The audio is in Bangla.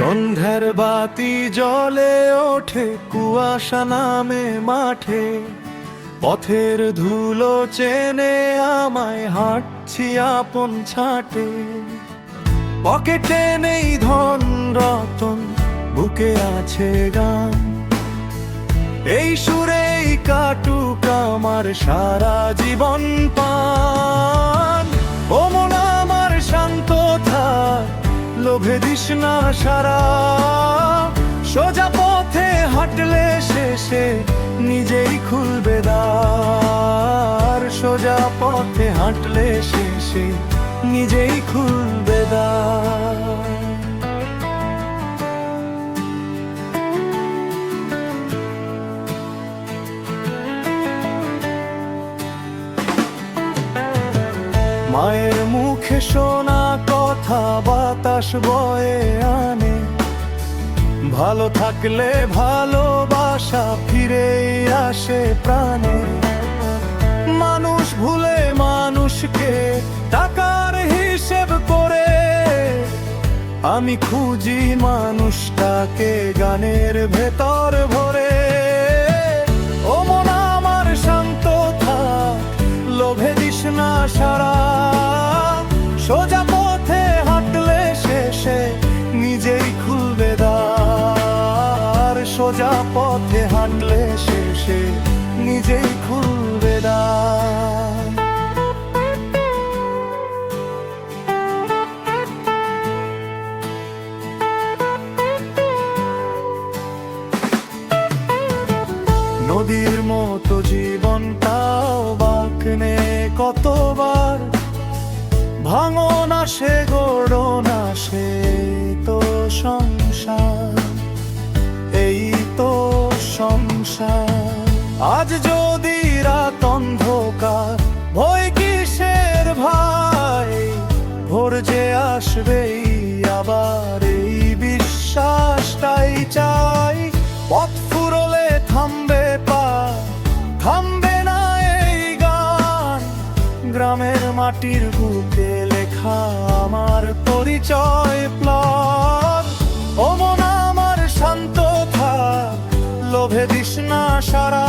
সন্ধ্যার বাতি জ্বলে ওঠে, কুয়াশা নামে মাঠে, পথের ধুলো চেনে আমায়, হাঁটছি আপন ছাটে। পকেটে নেই ধন রতন, বুকে আছে গান, এই সুরেই কাটুক আমার সারা জীবন পান। ও মন আমার শান্ত থাক, লোভে দিস না সারা, সোজা পথে হাঁটলে শেষে নিজেই খুলবে দ্বার। সোজা পথে হাঁটলে শেষে নিজেই খুলবে দ্বার। মায়ের মুখে শোনা কথা বাতাস বয়ে আনে, ভালো থাকলে ভালোবাসা ফিরেই আসে প্রাণে। মানুষ ভুলে মানুষকে টাকার হিসেব করে, আমি খুঁজি মানুষটাকে গানের ভেতর ভরে। ও মন আমার শান্ত থাক, লোভে দিস না সারা, সোজা পথে হাঁটলে শেষে নিজেই খুলবে দ্বার। সোজা পথে হাঁটলে শেষে নিজেই খুলবে দ্বার। নদীর মতো জীবনটাও বাঁকনে কতবার, ভাঙন আসে গড়ন আসে, তো সংসার, এই তো সংসার। আজ যদি রাত অন্ধকার, ভয় কিসের ভাই, ভোর যে আসবেই আবার, এই বিশ্বাসটাই চাই। পথ ফুরলে থামবে পা, থামবে না এই গান, গ্রামের মাটির বুকে লেখা আমার পরিচয় প্লট। ও মন আমার শান্ত থাক, লোভে দিস না সারা,